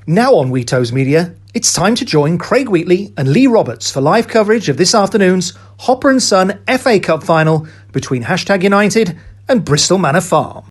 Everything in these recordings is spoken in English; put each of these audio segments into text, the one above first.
Now on Weetoze Media, it's time to join Craig Wheatley and Lee Roberts for live coverage of this afternoon's Hopper and Son FA Cup final between #United and Bristol Manor Farm.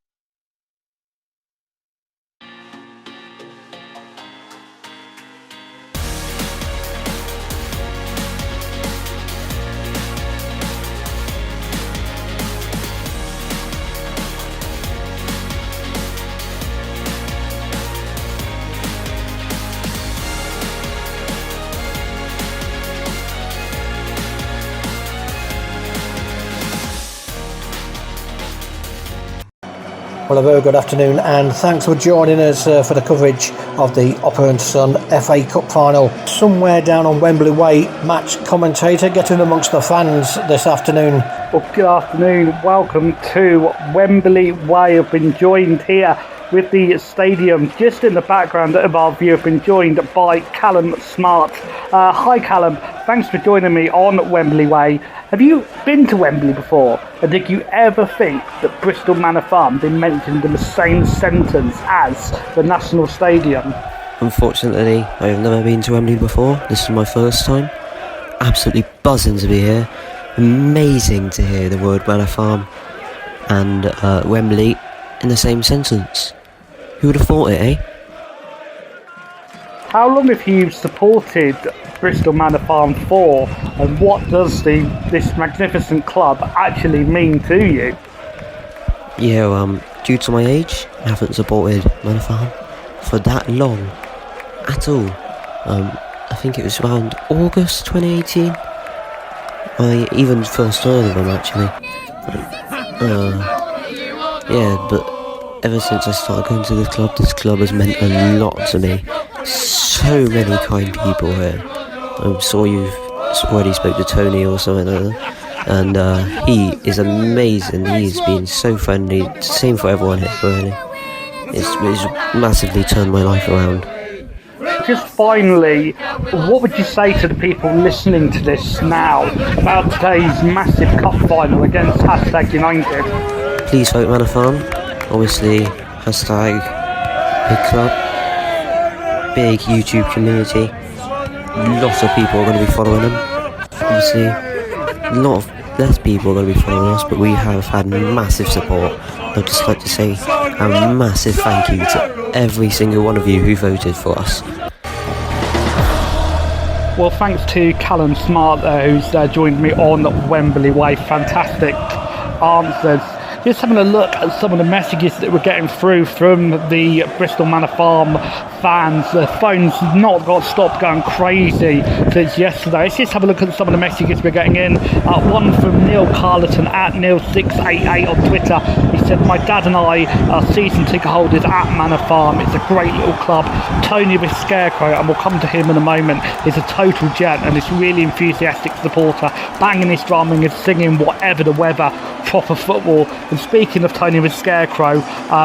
Well, a very good afternoon and thanks for joining us for the coverage of the Hopper and Son FA Cup final. Somewhere down on Wembley Way, match commentator getting amongst the fans this afternoon. Well, good afternoon. Welcome to Wembley Way. I've been joined here with the stadium just in the background of our view. I've been joined by Callum Smart. Hi Callum, thanks for joining me on Wembley Way. Have you been to Wembley before? And did you ever think that Bristol Manor Farm been mentioned in the same sentence as the National Stadium? Unfortunately, I have never been to Wembley before. This is my first time. Absolutely buzzing to be here. Amazing to hear the word Manor Farm and Wembley in the same sentence. Who would have thought it, eh? How long have you supported Bristol Manor Farm for, and what does this magnificent club actually mean to you? Yeah, due to my age, I haven't supported Manor Farm for that long at all. I think it was around August 2018. I even first heard of them actually. Yeah, but ever since I started going to this club has meant a lot to me. So many kind people here. I'm sure you've already spoke to Tony or something like that. And he is amazing. He's been so friendly. Same for everyone here, really. It's massively turned my life around. Just finally, what would you say to the people listening to this now about today's massive cup final against #United? Please vote Manor Farm. Obviously, hashtag big club, big YouTube community. Lots of people are going to be following them. Obviously, a lot of less people are going to be following us, but we have had massive support. I'd just like to say a massive thank you to every single one of you who voted for us. Well, thanks to Callum Smart who's joined me on Wembley Way. Fantastic answers. Just having a look at some of the messages that we're getting through from the Bristol Manor Farm fans. The phones not got stopped going crazy since yesterday. Let's just have a look at some of the messages we're getting in. One from Neil Carleton at Neil688 on Twitter. He said, "My dad and I are season ticket holders at Manor Farm. It's a great little club. Tony the Scarecrow," and we'll come to him in a moment, is a total gent and is really enthusiastic supporter, banging his drumming and singing whatever the weather, proper football. And speaking of Tony the Scarecrow,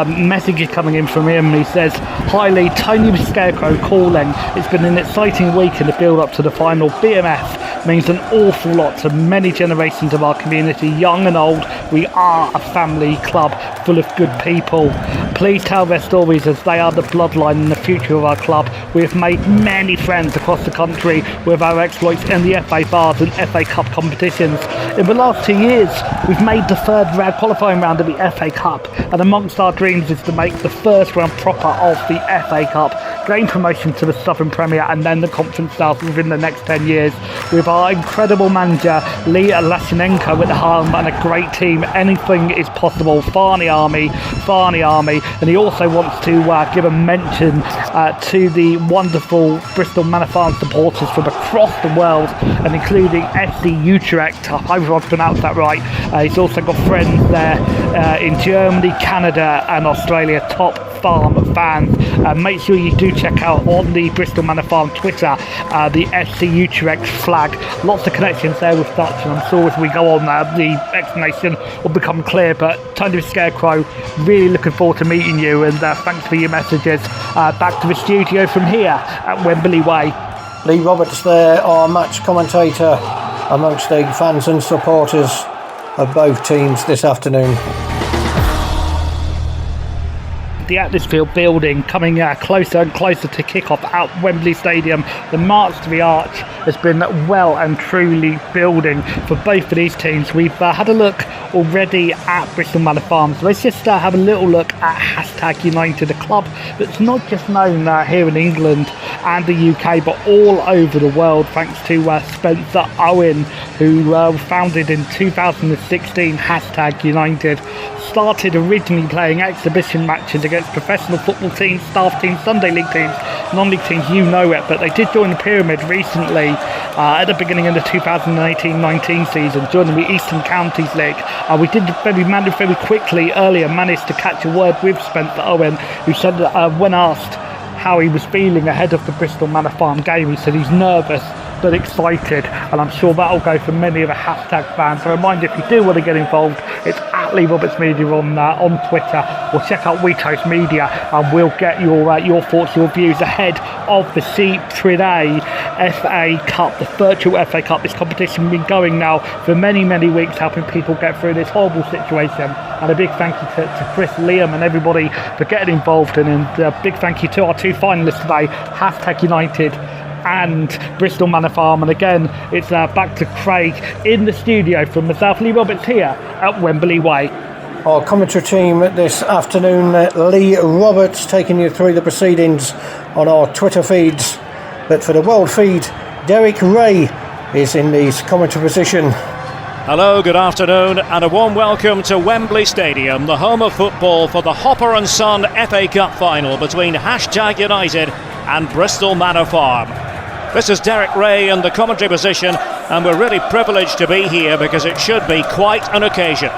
messages coming in from him. He says, "Hi Lee, Tony the Scarecrow calling. It's been an exciting week in the build-up to the final. BMF means an awful lot to many generations of our community, young and old. We are a family club full of good people. Please tell their stories as they are the bloodline and the future of our club. We have made many friends across the country with our exploits in the FA Bars and FA Cup competitions. In the last 2 years, we've made the third round qualifying round of the FA Cup, and amongst our dreams is to make the first round proper of the FA Cup, gain promotion to the Southern Premier and then the Conference South within the next 10 years. With our incredible manager Lee Lashinenko at the helm and a great team, anything is possible. Farney Army, and he also wants to give a mention to the wonderful Bristol Manor Farm supporters from across the world, and including SC Utrecht. I hope I've pronounced that right. He's also got friends there in Germany, Canada and Australia, top Farm fans. Make sure you do check out on the Bristol Manor Farm Twitter the SC Utrecht flag. Lots of connections there with Dutch, and I'm sure as we go on the explanation will become clear. But Tony the Scarecrow, really looking forward to meeting you, and thanks for your messages. Back to the studio from here at Wembley Way. Lee Roberts there, our match commentator amongst the fans and supporters of both teams this afternoon. the atmosphere building, coming closer and closer to kick-off at Wembley Stadium. The march to the arch has been well and truly building for both of these teams. We've had a look already at Bristol Manor Farm, so let's just have a little look at Hashtag United, a club that's not just known here in England and the UK, but all over the world, thanks to Spencer Owen, who founded in 2016 Hashtag United. Started originally playing exhibition matches against professional football teams, staff teams, Sunday league teams, non-league teams, you know it, but they did join the pyramid recently at the beginning of the 2018-19 season, joining the Eastern Counties League. We did very quickly earlier managed to catch a word with Spencer Owen, who said that when asked how he was feeling ahead of the Bristol Manor Farm game, he said he's nervous but excited, and I'm sure that'll go for many of the Hashtag fans. So a reminder, if you do want to get involved, it's at Lee Roberts Media on Twitter, or check out Weetoze Media, and we'll get your thoughts, your views ahead of the C3A FA Cup, the virtual FA Cup. This competition has been going now for many weeks, helping people get through this horrible situation. And a big thank you to Chris, Liam and everybody for getting involved, and a big thank you to our two finalists today, Hashtag United and Bristol Manor Farm. And again, it's back to Craig in the studio from myself, Lee Roberts, here at Wembley Way. Our commentary team this afternoon, Lee Roberts, taking you through the proceedings on our Twitter feeds. But for the world feed, Derek Ray is in the commentary position. Hello, good afternoon, and a warm welcome to Wembley Stadium, the home of football for the Hopper and Son FA Cup final between Hashtag United and Bristol Manor Farm. This is Derek Ray in the commentary position, and we're really privileged to be here because it should be quite an occasion.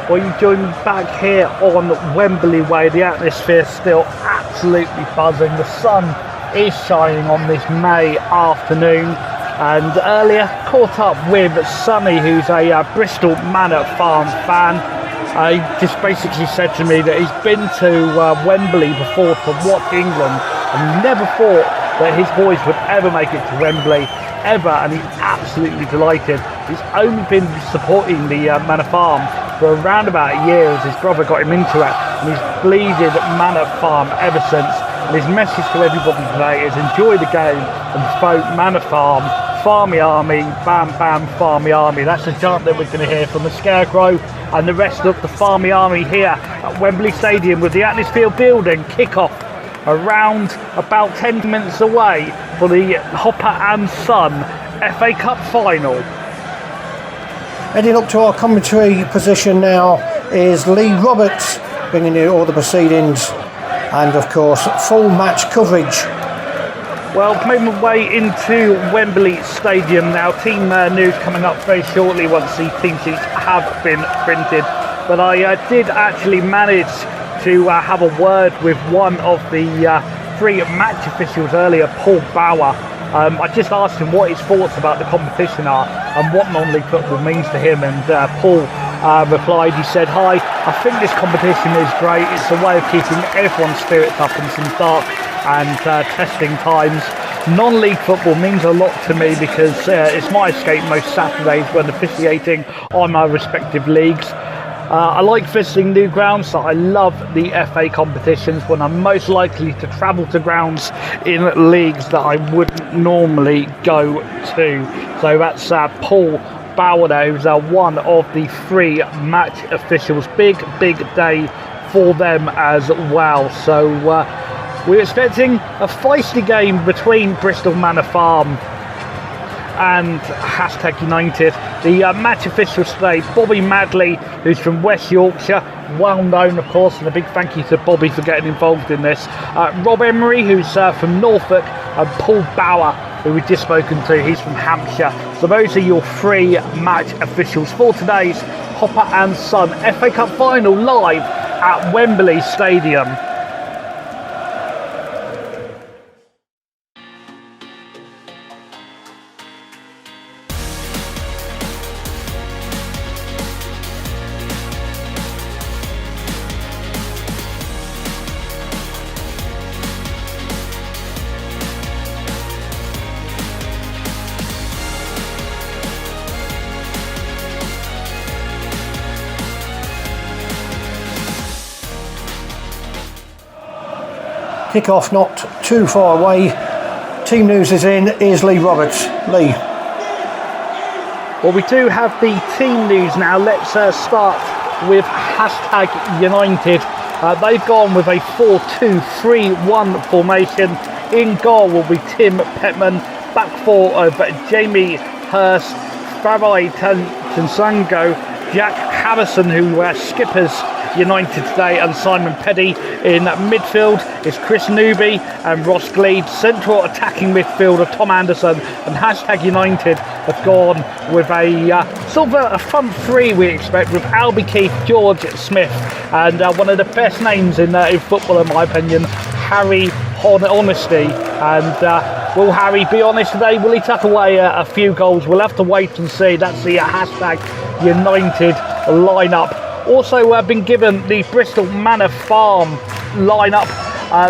Well, you join me back here on Wembley Way. The atmosphere still absolutely buzzing. The sun is shining on this May afternoon. And earlier, caught up with Sonny, who's a Bristol Manor Farm fan. He just basically said to me that he's been to Wembley before to watch England, and never thought that his boys would ever make it to Wembley, ever, and he's absolutely delighted. He's only been supporting the Manor Farm for around about a year as his brother got him into it, and he's bleeded Manor Farm ever since. And his message to everybody today is enjoy the game and vote Manor Farm, Farmy Army, bam bam Farmy Army. That's the chant that we're going to hear from the Scarecrow and the rest of the Farmy Army here at Wembley Stadium, with the atmosphere building. Kick-off around about 10 minutes away for the Hopper and Son FA Cup final. Heading up to our commentary position now is Lee Roberts, bringing you all the proceedings and of course full match coverage. Well, making my way into Wembley Stadium now. Team news coming up very shortly once the team sheets have been printed. But I did actually manage to have a word with one of the three match officials earlier, Paul Bauer. I just asked him what his thoughts about the competition are and what non-league football means to him, and Paul replied. He said, "Hi, I think this competition is great. It's a way of keeping everyone's spirits up in some dark and testing times. Non-league football means a lot to me because it's my escape most Saturdays when officiating on my respective leagues. I like visiting new grounds, so I love the FA competitions when I'm most likely to travel to grounds in leagues that I wouldn't normally go to." So that's Paul Bauer, who's one of the three match officials. Big day for them as well. So we're expecting a feisty game between Bristol Manor Farm and Hashtag United. The match officials today, Bobby Madley, who's from West Yorkshire, well known of course, and a big thank you to Bobby for getting involved in this. Rob Emery, who's from Norfolk, and Paul Bauer, who we've just spoken to, he's from Hampshire. So those are your three match officials for today's Hopper and Son FA Cup final live at Wembley Stadium. Kick-off not too far away. Team news is in. Here's Lee Roberts. Lee. Well, we do have the team news now. Let's start with #United. They've gone with a 4-2-3-1 formation. In goal will be Tim Petman. Back four of Jamie Hurst, Farai Tansango, Jack Harrison, who skippers United today, and Simon Peddy. In midfield is Chris Newby and Ross Gleed. Central attacking midfielder Tom Anderson, and #United have gone with a sort of a front three, we expect, with Albie Keith, George Smith, and one of the best names in football in my opinion, Harry Honesty. And will Harry be honest today? Will he tuck away a few goals? We'll have to wait and see. That's the #United lineup. Also been given the Bristol Manor Farm lineup.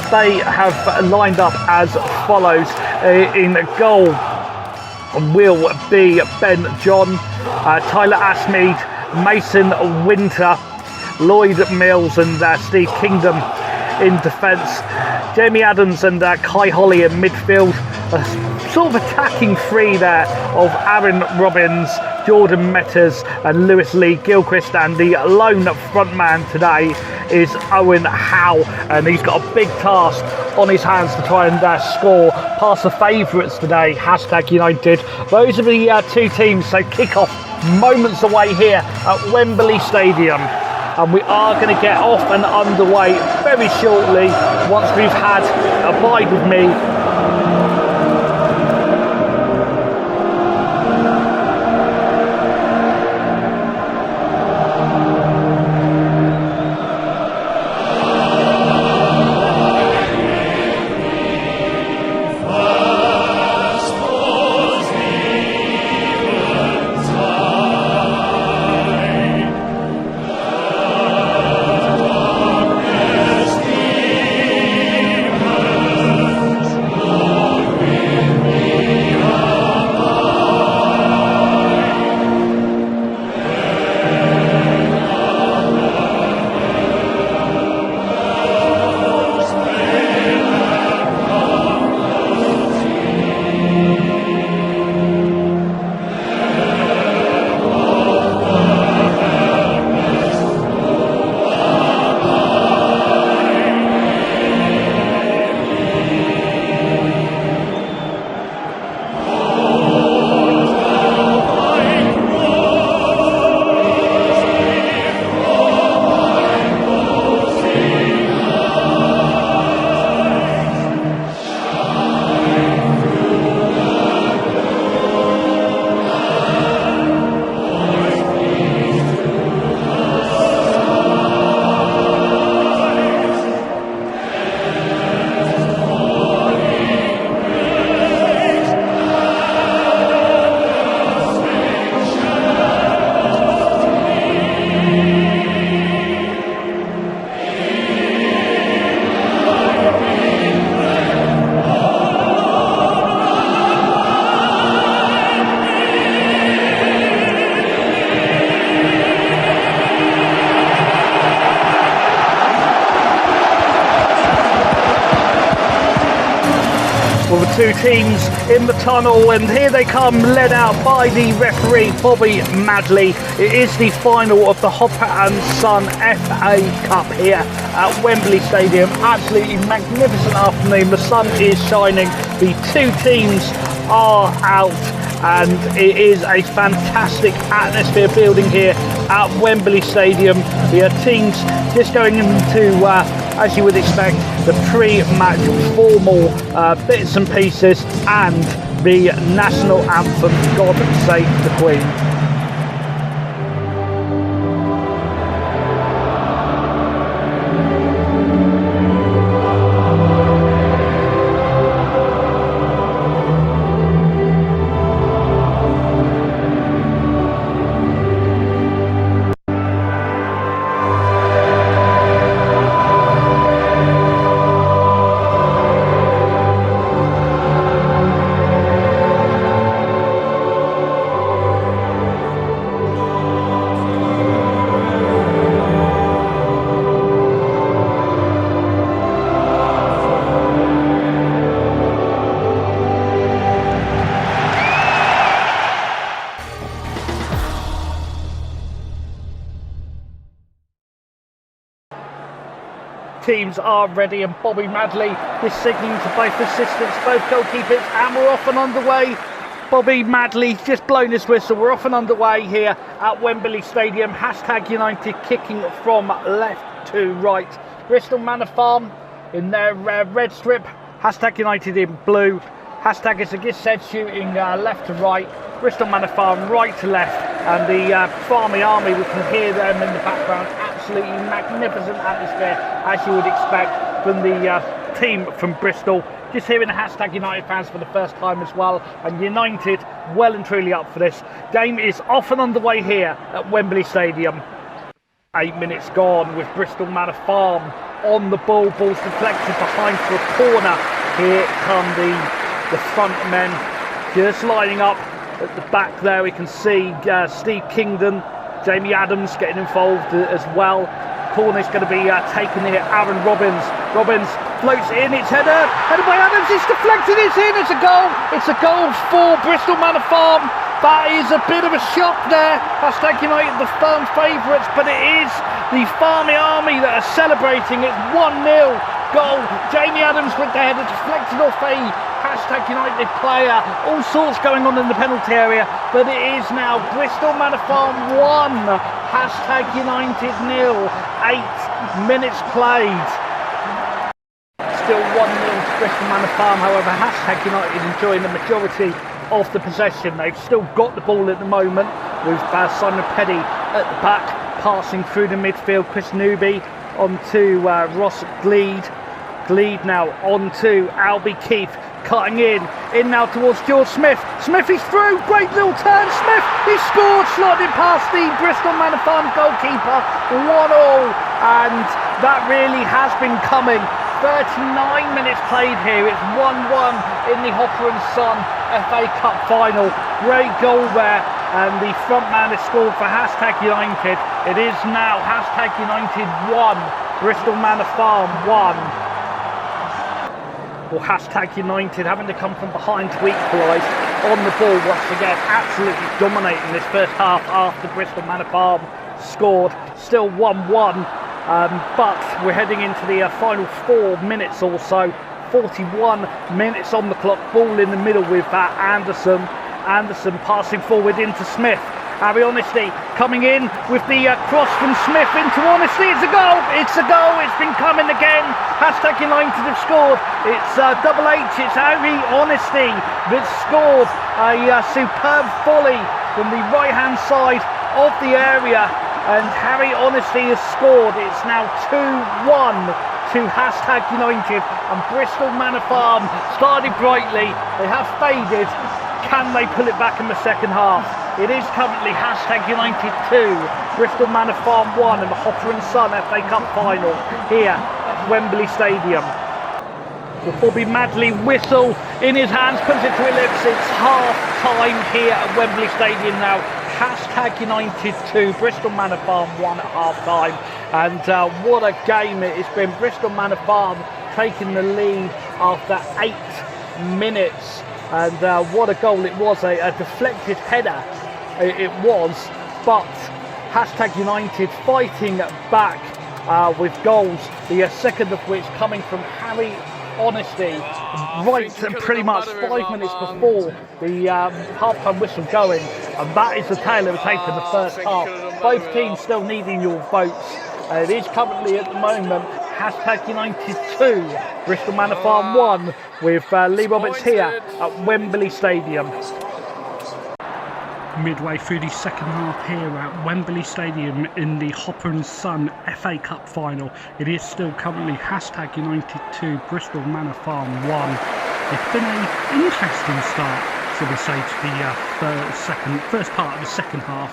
They have lined up as follows. In goal will be Ben John, Tyler Asmead, Mason Winter, Lloyd Mills, and Steve Kingdom. In defence, Jamie Adams and Kai Holly in midfield. A sort of attacking three there of Aaron Robbins, Jordan Metters and Lewis Lee Gilchrist, and the lone front man today is Owen Howe, and he's got a big task on his hands to try and score past the favourites today, #United. Those are the two teams, so kick-off moments away here at Wembley Stadium. And we are going to get off and underway very shortly once we've had Abide With Me. Two teams in the tunnel, and here they come, led out by the referee Bobby Madley. It is the final of the Hopper and Son FA Cup here at Wembley Stadium. Absolutely magnificent afternoon. The sun is shining. The two teams are out, and it is a fantastic atmosphere building here at Wembley Stadium. The teams just going into, as you would expect, the pre-match formal bits and pieces, and the national anthem, God Save the Queen. teams are ready, and Bobby Madley is signalling to both assistants, both goalkeepers, and we're off and underway. Bobby Madley just blown his whistle. We're off and underway here at Wembley Stadium. Hashtag United kicking from left to right. Bristol Manor Farm in their red strip. Hashtag United in blue. Hashtag, as I just said, shooting left to right. Bristol Manor Farm right to left. And the Farmy Army, we can hear them in the background. Absolutely magnificent atmosphere, as you would expect from the team from Bristol. Just hearing the Hashtag United fans for the first time as well, and United well and truly up for this. Game is off and underway here at Wembley Stadium. 8 minutes gone with Bristol Manor Farm on the ball. Ball's deflected behind for a corner. Here come the front men just lining up at the back there. We can see Steve Kingdon, Jamie Adams getting involved as well. Corner's going to be taken here. Aaron Robbins floats in, it's headed by Adams, it's deflected, it's in, it's a goal. It's a goal for Bristol Manor Farm. That is a bit of a shock there. Hashtag United the firm favourites, but it is the Farmy Army that are celebrating. It's 1-0 goal. Jamie Adams with the header deflected off a Hashtag United player. All sorts going on in the penalty area, but it is now Bristol Manor Farm 1, Hashtag United 0. 8 minutes played. Still 1-0 to Bristol Manor Farm. However, Hashtag United enjoying the majority of the possession. They've still got the ball at the moment with Simon Petty at the back, passing through the midfield. Chris Newby onto Ross Gleed. Gleed now onto Albie Keith, cutting in now towards George Smith. Smith is through, great little turn. Smith, he scored, slotted past the Bristol Manor Farm goalkeeper. 1-0, and that really has been coming. 39 minutes played here. It's 1-1 in the Hopper and Son FA Cup final. Great goal there, and the front man has scored for Hashtag United. It is now Hashtag United 1, Bristol Manor Farm 1. Or Hashtag United having to come from behind to equalise on the ball once again. Absolutely dominating this first half after Bristol Manor Farm scored. Still 1-1. But we're heading into the final 4 minutes or so. 41 minutes on the clock. Ball in the middle with Anderson. Anderson passing forward into Smith. Harry Honesty coming in with the cross from Smith into Honesty. It's a goal. It's a goal. It's been coming again. Hashtag United have scored. It's Double H. It's Harry Honesty that scored a superb volley from the right-hand side of the area. And Harry Honesty has scored. It's now 2-1 to Hashtag United. And Bristol Manor Farm started brightly. They have faded. Can they pull it back in the second half? It is currently Hashtag United 2, Bristol Manor Farm 1 in the Hopper and Son FA Cup final here at Wembley Stadium. With Bobby Madley whistle in his hands, puts it to ellipse. It's half time here at Wembley Stadium now. Hashtag United 2, Bristol Manor Farm 1 at half time. And what a game it has been. Bristol Manor Farm taking the lead after 8 minutes. And what a goal it was, a deflected header it was, but Hashtag United fighting back with goals, the second of which coming from Harry Honesty, right pretty much 5 minutes before the half-time whistle going, and that is the tale of the tape in the first half. Both teams still needing your votes. It is currently at the moment Hashtag United 2, Bristol Manor Farm 1, with Lee Roberts here at Wembley Stadium. Midway through the second half here at Wembley Stadium in the Hopper and Son FA Cup final. It is still currently Hashtag United 2, Bristol Manor Farm 1. It's been an interesting start, shall we say, to the first part of the second half,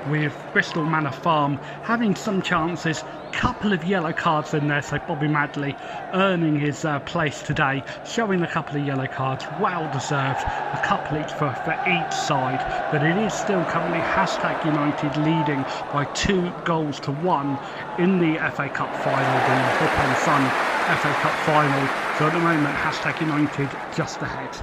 with Bristol Manor Farm having some chances, couple of yellow cards in there, so Bobby Madley earning his place today, showing a couple of yellow cards, well deserved, a couple each for each side, but it is still currently Hashtag United leading by 2-1 in the FA Cup final, the Hopper and Son FA Cup final, so at the moment Hashtag United just ahead.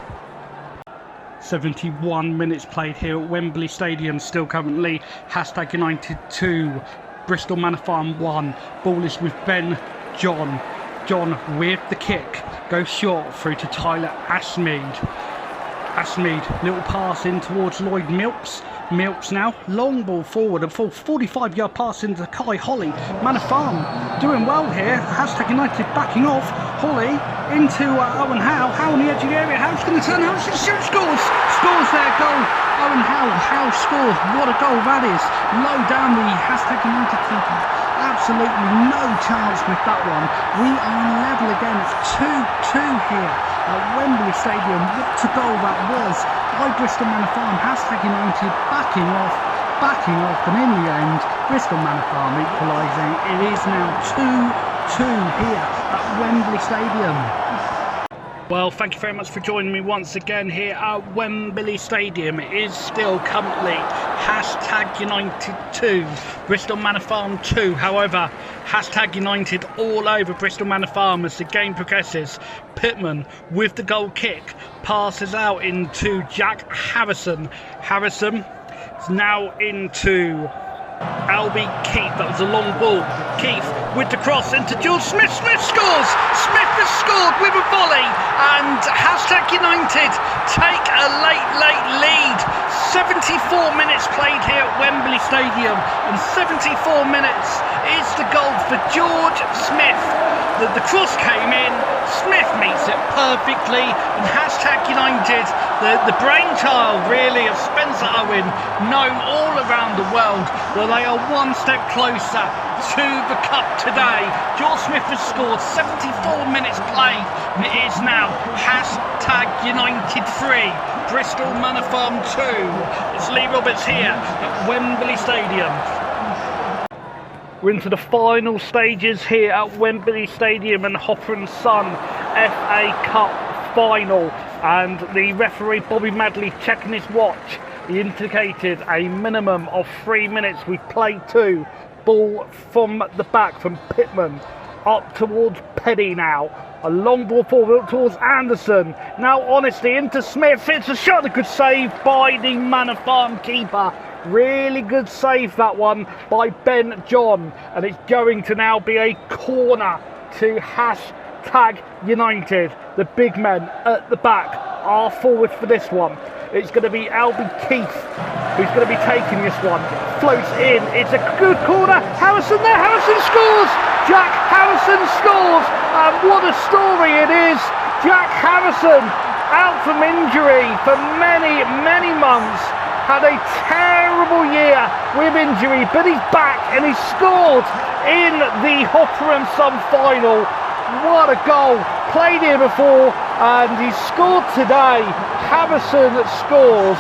71 minutes played here at Wembley Stadium, still currently Hashtag United 2, Bristol Manor Farm 1. Ball is with Ben John. John with the kick, goes short through to Tyler Ashmead. Ashmead, little pass in towards Lloyd Milps. Milps now, long ball forward, a full 45-yard pass into Kai Holly. Manor Farm doing well here. Hashtag United backing off. Holly into Owen Howe. Howe on the edge of the area. Howe's going to turn. Howe's going to shoot. Scores! Scores their goal. Owen Howe. Howe scores. What a goal that is. Low down the Hashtag United keeper. Absolutely no chance with that one. We are level again. It's 2-2 here at Wembley Stadium. What a goal that was by Bristol Manor Farm. Hashtag United backing off, and in the end, Bristol Manor Farm equalising. It is now 2-2 here at Wembley Stadium. Well, thank you very much for joining me once again here at Wembley Stadium. It is still currently Hashtag United 2, Bristol Manor Farm 2. However, Hashtag United all over Bristol Manor Farm as the game progresses. Pittman with the goal kick passes out into Jack Harrison. Harrison is now into Albie Keith. That was a long ball. Keith with the cross into George Smith. Smith scores! Smith has scored with a volley, and Hashtag United take a late lead. 74 minutes played here at Wembley Stadium, and 74 minutes is the goal for George Smith. The cross came in, Smith meets it perfectly, and Hashtag United, the brainchild really of Spencer Owen, known all around the world, well, they are one step closer to the cup today. George Smith has scored, 74 minutes played, and it is now Hashtag United 3, Bristol Manor Farm 2. It's Lee Roberts here at Wembley Stadium. We're into the final stages here at Wembley Stadium and Hopper and Son FA Cup final, and the referee Bobby Madley checking his watch. He indicated a minimum of 3 minutes. We played 2. Ball from the back from Pittman up towards Petty now. A long ball forward towards Anderson. Now Honesty into Smith. It's a shot, a good save by the Manor Farm keeper. Really good save that one by Ben John, and it's going to now be a corner to Hashtag United. The big men at the back are forward for this one. It's going to be Albie Keith who's going to be taking this one. Floats in, it's a good corner. Harrison there, Harrison scores! Jack Harrison scores, and what a story it is. Jack Harrison out from injury for many months. Had a terrible year with injury, but he's back and he scored in the Hopper and Son final. What a goal. Played here before and he scored today. Harrison scores,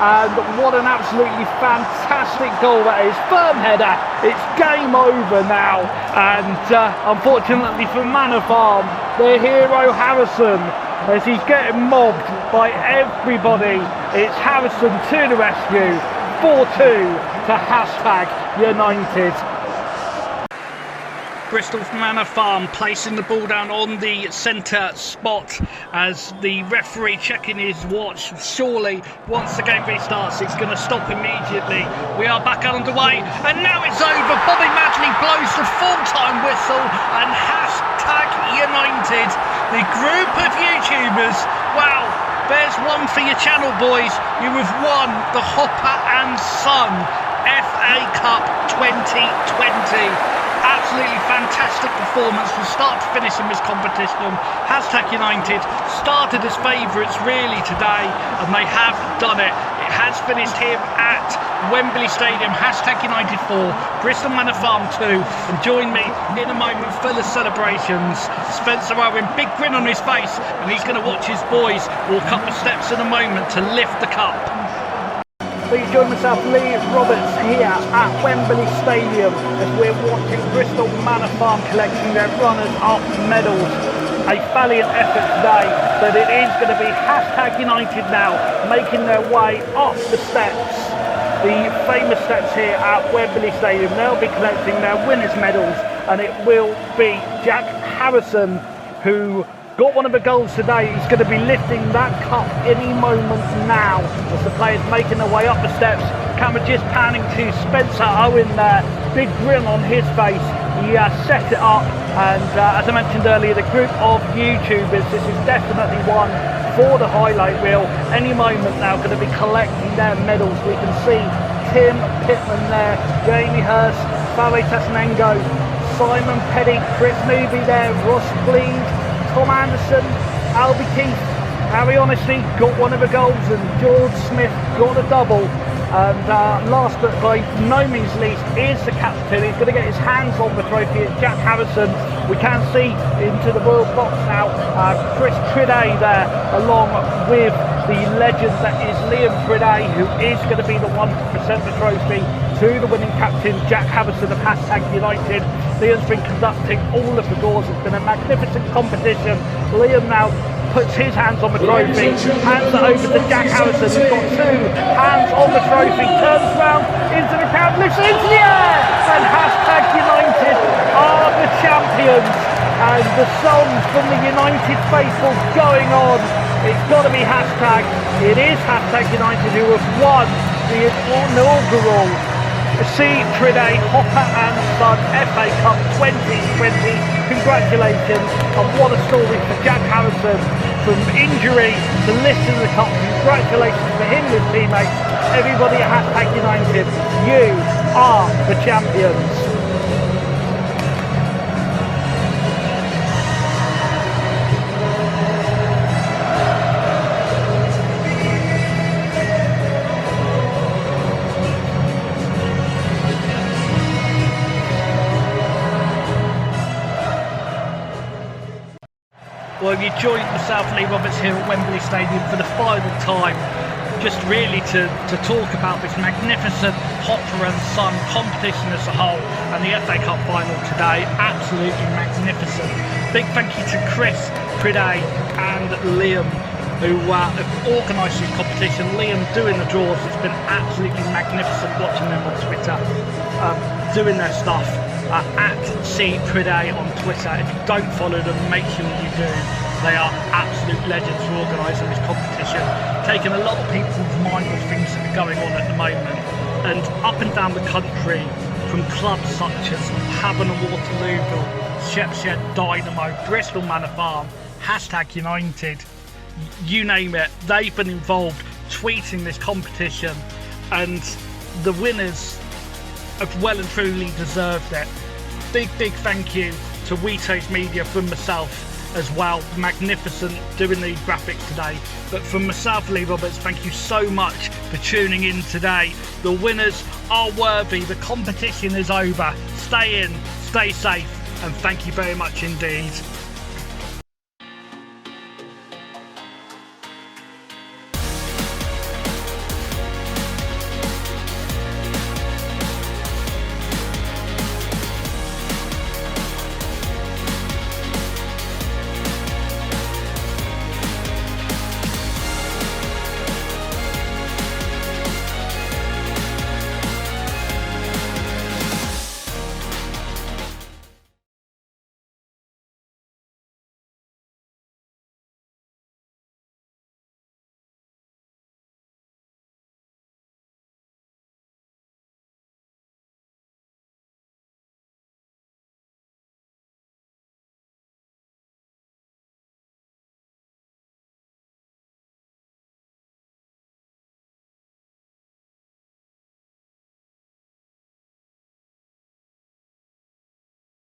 and what an absolutely fantastic goal that is. Firm header. It's game over now, and unfortunately for Manor Farm, their hero Harrison, as he's getting mobbed by everybody. It's Harrison to the rescue. 4-2 to Hashtag United. Bristol Manor Farm placing the ball down on the centre spot as the referee checking his watch. Surely once the game restarts it's going to stop immediately. We are back underway and now it's over. Bobby Madley blows the full-time whistle and Hashtag United, the group of YouTubers, wow, there's one for your channel, boys. You have won the Hopper and Son FA Cup 2020. Absolutely fantastic performance from start to finish in this competition. Hashtag United started as favourites really today, and they have done it. It has finished here at Wembley Stadium. Hashtag United 4, Bristol Manor Farm 2, and join me in a moment full of celebrations. Spencer Owen, big grin on his face, and he's going to watch his boys walk up the steps in a moment to lift the cup. Please join myself, Lee Roberts, here at Wembley Stadium as we're watching Bristol Manor Farm collecting their runners-up medals. A valiant effort today, but it is going to be Hashtag United now making their way up the steps. The famous steps here at Wembley Stadium. They'll be collecting their winners' medals, and it will be Jack Harrison who got one of the goals today. He's going to be lifting that cup any moment now as the players making their way up the steps. Camera just panning to Spencer Owen there. Big grin on his face. He set it up, and as I mentioned earlier, the group of YouTubers, this is definitely one for the highlight reel. Any moment now going to be collecting their medals. We can see Tim Pittman there, Jamie Hurst, Fawe Tasnengo, Simon Petty, Chris Newby there, Ross Bleed, Tom Anderson, Albie Keith, Harry Honestly got one of the goals, and George Smith got a double. And last but by no means least is the captain. He's going to get his hands on the trophy. It's Jack Harrison. We can see into the Royal Box now Chris Priday there, along with the legend that is Liam Priday, who is going to be the one to present the trophy to the winning captain, Jack Harrison of #United. Liam's been conducting all of the doors. It's been a magnificent competition. Liam now puts his hands on the trophy, hands it over to Jack Harrison, who's got two hands on the trophy, turns round into the crowd, lifts it into the air, and #United are the champions. And the songs from the United faithful going on. It's got to be hashtag. It is #United who have won the inaugural C. Priday Hopper and Son FA Cup 2020. Congratulations, and what a story for Jack Harrison. From injury to lifting the cup, congratulations to him and his teammates. Everybody at #United, you are the champions. Well, you joined myself, Lee Roberts, here at Wembley Stadium for the final time, just really to talk about this magnificent Hopper and Son competition as a whole, and the FA Cup final today. Absolutely magnificent. Big thank you to Chris Priday and Liam, who have organised this competition. Liam doing the draws. It's been absolutely magnificent watching them on Twitter, doing their stuff. At C. Priday on Twitter. If you don't follow them, make sure you do. They are absolute legends for organising this competition, taking a lot of people's mind off things that are going on at the moment. And up and down the country, from clubs such as Havant and Waterlooville, Shepshed Dynamo, Bristol Manor Farm, #United, you name it, they've been involved tweeting this competition, and the winners have well and truly deserved it. Big thank you to Weetoze Media from myself as well. Magnificent doing the graphics today. But from myself, Lee Roberts, thank you so much for tuning in today. The winners are worthy. The competition is over. Stay in, stay safe, and thank you very much indeed.